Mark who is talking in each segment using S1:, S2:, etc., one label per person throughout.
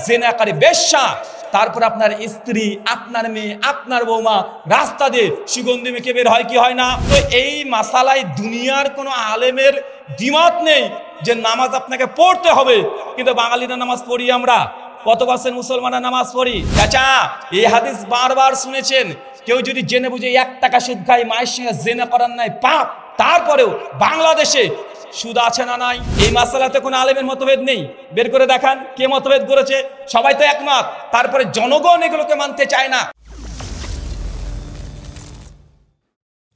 S1: জেনাকারী বেশ্যা, তারপর আপনার স্ত্রী, আপনার মেয়ে, আপনার বৌমা রাস্তা দিয়ে সুগন্ধি মেখে বের হয় কি হয় না? তো এই মাসালায় দুনিয়ার কোনো আলেমের দ্বিমত নেই যে নামাজ আপনাকে পড়তে হবে, কিন্তু বাঙালিরা নামাজ পড়ি আমরা। কত পার্সেন্ট মুসলমানরা নামাজ পড়ি? চাচা, এই হাদিস বারবার শুনেছেন, কেউ যদি জেনে বুঝে 1 টাকা সুদ খায়, মায়ের সঙ্গে জেনা করার নাই পাপ, তারপরেও বাংলাদেশে সুদ আছে না নাই? এই মাসালাতে কোনো আলেমের মতভেদ নেই। বের করে দেখান কে মতভেদ করেছে। সবাই তো একমত, তারপরে জনগণ এগুলোকে মানতে চায় না।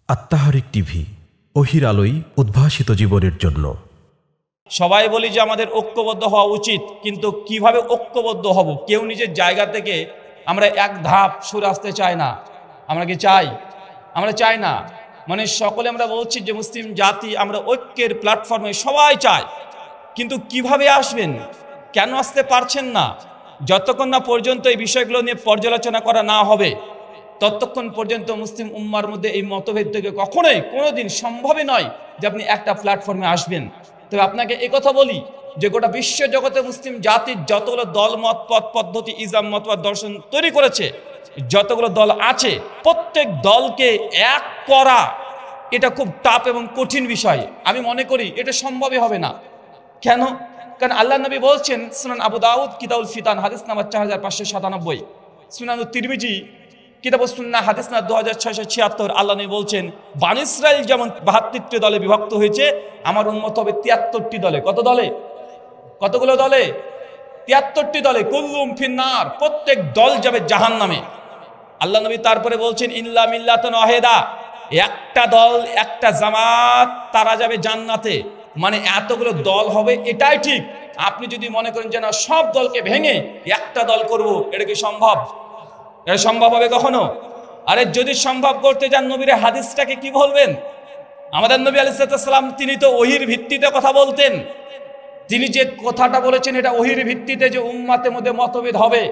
S2: আত্মাহারিক টিভি, ওহির আলোয় উদ্ভাসিত জীবনের জন্য।
S1: সবাই বলি যে আমাদের ঐক্যবদ্ধ হওয়া উচিত, কিন্তু কিভাবে ঐক্যবদ্ধ হব? কেউ নিজের জায়গা থেকে আমরা এক ধাপ সরে আসতে চাই না। আমরা কি চাই? আমরা চাই না। মানে সকলে আমরা বলছি যে মুসলিম জাতি আমরা ঐক্যের প্ল্যাটফর্মে সবাই চাই, কিন্তু কিভাবে আসবেন? কেন আসতে পারছেন না? যতক্ষণ না পর্যন্ত এই বিষয়গুলো নিয়ে পর্যালোচনা করা না হবে, ততক্ষণ পর্যন্ত মুসলিম উম্মার মধ্যে এই মতভেদ থেকে কখনোই কোনোদিন সম্ভবই নয় যে আপনি একটা প্ল্যাটফর্মে আসবেন। তবে আপনাকে একথা বলি যে গোটা বিশ্ব জগতে মুসলিম জাতির যতগুলো দল, মত, পথ, পদ্ধতি, ইসলাম মতবাদ, দর্শন তৈরি করেছে, যতগুলো দল আছে, প্রত্যেক দলকে এক করা এটা খুব টাফ এবং কঠিন বিষয়। আমি মনে করি এটা সম্ভবই হবে না। কেন? কারণ আল্লাহ নবী বলছেন, সুনান আবু দাউদ কিতাবুল ফিতান হাদিস নাম্বার 4597, সুনান তিরমিজি কিতাবুস সুন্নাহ হাদিস নাম্বার 2676, আল্লাহ নবী বলছেন, বনী ইসরাইল যেমন 72টি দলে বিভক্ত হয়েছে, আমার উম্মত হবে 73টি দলে। কত দলে? কতগুলো দলে? 73টি দলে। কুল্লুম ফিন্নার, প্রত্যেক দল যাবে জাহান্নামে। আল্লাহ নবী তারপরে বলছেন, ইল্লা মিল্লাতুন ওয়াহিদা, একটা দল, একটা জামাত, তারা যাবে জান্নাতে। মানে এতগুলো দল হবে এটাই ঠিক। আপনি যদি মনে করেন যে না সব দলকে ভেঙে একটা দল করব, এটা কি সম্ভব? এটা সম্ভব হবে কখনো? আরে যদি সম্ভব করতে যান, নবীর হাদিসটাকে কি বলবেন? আমাদের নবী আলাইহিস সালাম তিনি তো ওহীর ভিত্তিতে কথা বলতেন। তিনি যে কথাটা বলেছেন এটা ওহীর ভিত্তিতে, যে উম্মাতের মধ্যে মতভেদ হবে,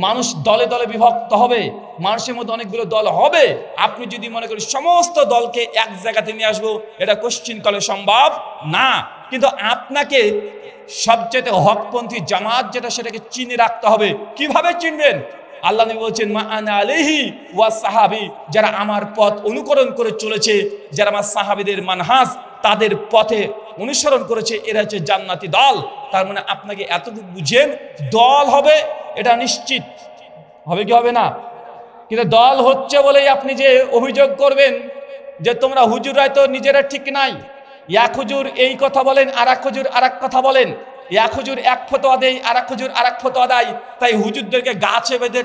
S1: মানুষ দলে দলে বিভক্ত হবে, মানুষের মধ্যে অনেকগুলো দল হবে। আপনি যদি মনে করেন সমস্ত দলকে এক জায়গাতে নিয়ে আসবো, এটা কোশ্চিনকালে সম্ভব না। কিন্তু আপনাকে সবচেয়ে হকপন্থী জামাত যেটা, সেটাকে চিনে রাখতে হবে। কিভাবে চিনবেন? আল্লাহ নবী বলছেন, মা আনা আলাইহি ওয়া সাহাবী, যারা আমার পথ অনুকরণ করে চলেছে, যারা আমার সাহাবীদের মানহাজ, তাদের পথে অনুসরণ করেছে, এরা হচ্ছে জান্নাতি দল। তার মানে আপনাকে এতটুকু বুঝেন, দল হবে এটা নিশ্চিত। হবে কি হবে না? কিন্তু দল হচ্ছে বলেই আপনি যে অভিযোগ করবেন যে তোমরা হুজুরাই তো নিজেরা ঠিক নাই, এক হুজুর এই কথা বলেন, আর এক হুজুর আর এক কথা বলেন, এক হুজুর এক ফতোয়া দেয়, আর এক হুজুর আর এক ফতোয়া দেয়, তাই হুজুরদেরকে গাছে বেঁধে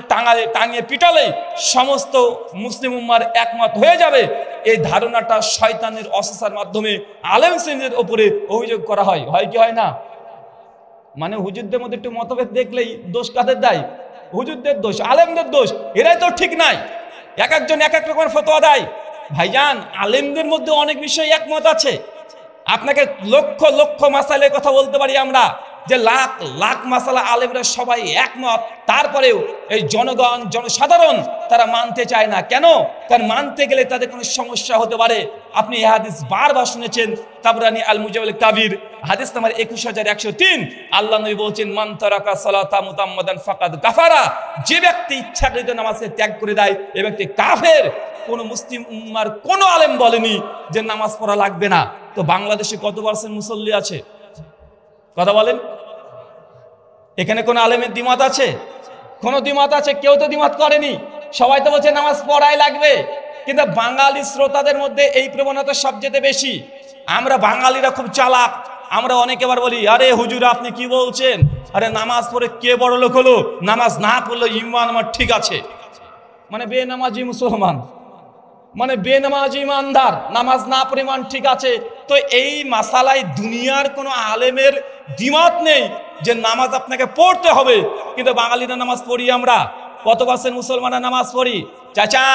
S1: টাঙিয়ে পিটালে সমস্ত মুসলিম উম্মার একমত হয়ে যাবে, এই ধারণাটা শয়তানের অসুসার মাধ্যমে আলেম শ্রেণীদের ওপরে অভিযোগ করা হয়। হয় কি হয় না? মানে হুজুরদের মধ্যে একটু মতভেদ দেখলেই দোষ কাদের দেয়? হুজুরদের দোষ, আলেমদের দোষ। এরাই তো ঠিক নাই, এক একজন এক এক রকমের ফতোয়া দেয়। ভাইজান, আলেমদের মধ্যে অনেক বিষয় একমত আছে। আপনাকে লক্ষ লক্ষ মাসাইলের কথা বলতে পারি আমরা, যে লাখ লাখ মাসালা আলেমরা সবাই একমত, তারপরেও এই জনগণ, জনসাধারণ তারা মানতে চায় না। কেন? কারণ মানতে গেলে তাদের কোনো সমস্যা হতে পারে। আপনি এই হাদিস বারবার শুনেছেন, তাবরানী আল মুজামিল কাবির হাদিস নাম্বার 21103, আল্লাহ নবী বলছেন, মান তারাকা সালাতা মুতাম্মাদান ফাকাদ কাফারা, যে ব্যক্তি ইচ্ছাকৃত নামাজকে ত্যাগ করে দেয়, এ ব্যক্তি কাফের। কোন মুসলিম উম্মার কোন আলেম বলেনি যে নামাজ পড়া লাগবে না। তো বাংলাদেশে কত পার্সেন্ট মুসল্লি আছে? কথা বলেন। এখানে কোন আলেমের দ্বিমত আছে? কোন দ্বিমত আছে? কেউ তো দ্বিমত করেনি। সবাই তো বলছে নামাজ পড়াই লাগবে। কিন্তু বাঙালি শ্রোতাদের মধ্যে এই প্রবণতা সবচেয়ে বেশি। আমরা বাঙালিরা খুব চালাক। আমরা অনেকেবার বলি, আরে হুজুর আপনি কি বলছেন? আরে নামাজ পড়ে কে বড় লোক হলো? নামাজ না পড়লে ইমান আমার ঠিক আছে। মানে বেনামাজি মুসলমান, মানে বেনামাজি ইমানদার, নামাজ না পড়ে ইমান ঠিক আছে। তো এই মাসালায় দুনিয়ার কোনো আলেমের দ্বিমত নেই যে নামাজ আপনাকে পড়তে হবে, কিন্তু বাঙালিরা নামাজ পড়ি আমরা। কত পার্সেন্ট মুসলমানরা নামাজ পড়ি? চাচা,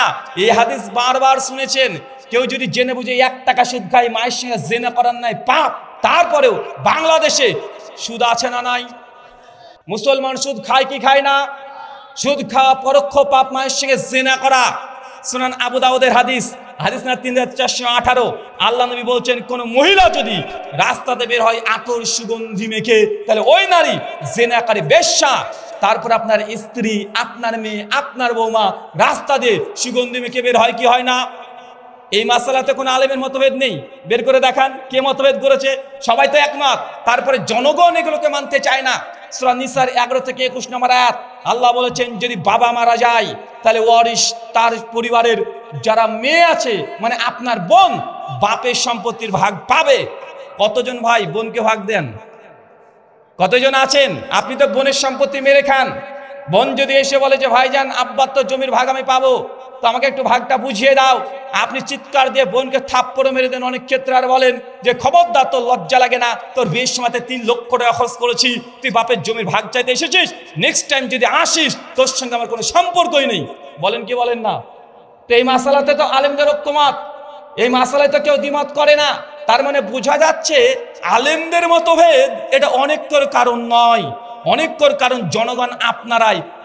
S1: এই হাদিস বারবার শুনেছেন, কেউ যদি জেনে বুঝে 1 টাকা সুদ খায়, মায়ের সঙ্গে জেনা করার নাই পাপ, তারপরেও বাংলাদেশে সুদ আছে না নাই? মুসলমান সুদ খায় কি খায় না? সুদ খাওয়া পরোক্ষ পাপ, মায়ের সঙ্গে জেনা করা। সুনান আবু দাউদের হাদিস, হাদিস না 3418, আল্লাহ নবী বলছেন, কোন মহিলা যদি রাস্তাতে বের হয় আতর সুগন্ধি মেখে, তাহলে ওই নারী জেনাকারী বেশ্যা। তারপর আপনার স্ত্রী, আপনার মেয়ে, আপনার বৌমা রাস্তা দিয়ে সুগন্ধি মেখে বের হয় কি হয় না? এই মাসালাতে কোনো আলেমের মতভেদ নেই, বের করে দেখান কে মতভেদ করেছে, সবাই তো একমত। তারপরে জনগণ এগুলোকে মানতে চায় না। সূরা নিসার 11 থেকে 21 নম্বর আয়াত আল্লাহ বলেছেন, যদি বাবা মারা যায় তাহলে ওয়ারিস তার পরিবারের যারা মেয়ে আছে, মানে আপনার বোন, বাপের সম্পত্তির ভাগ পাবে। কতজন ভাই বোনকে ভাগ দেন? কতজন আছেন? আপনি তো বোনের সম্পত্তি মেরে খান। বোন যদি এসে বলে যে ভাইজান আব্বার তো জমির ভাগ আমি পাবো, তো আমাকে একটু ভাগটা বুঝিয়ে দাও, আপনি চিৎকার দিয়ে বোনকে থাপ্পড় মেরে দেন। অনেক ক্ষেত্রে আর বলেন যে খবরদার, তোর লজ্জা লাগে না? তোর বিয়ের সময়তে 3 লক্ষ টাকা খরচ করেছি, তুই বাপের জমির ভাগ চাইতে এসেছিস, নেক্সট টাইম যদি আসিস তোর সঙ্গে আমার কোনো সম্পর্কই নেই। বলেন কি বলেন না? তো এই মাসালাতে তো আলেমদের ঐক্যমত, এই মাসালায় তো কেউ দ্বিমত করে না। তার মানে বোঝা যাচ্ছে আলেমদের মতভেদ এটা অনেকর কারণ নয়, অনেকর কারণ জনগণ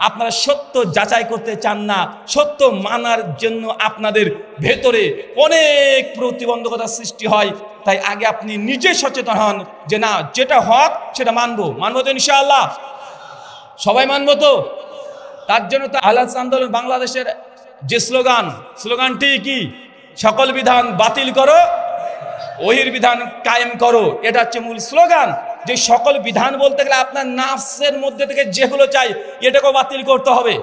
S1: আপনারা সত্য যাচাই করতে চান না, সত্য মানার জন্য আপনাদের ভেতরে অনেক প্রতিবন্ধকতা সৃষ্টি হয়। তাই আগে আপনি নিজে সচেতন হন যে না, যেটা হক সেটা মানবো তো ইনশাআল্লাহ, সবাই মানবো তো। তার জন্য তো আহলে হাদিস আন্দোলন বাংলাদেশের যে স্লোগানটি কি? সকল বিধান বাতিল করো, ওহির বিধান কায়েম করো। এটা হচ্ছে মূল স্লোগান। যে সকল বিধান বলতে গেলে আপনার নাফসের মধ্যে থেকে যেগুলো চাই এটাকেও বাতিল করতে হবে।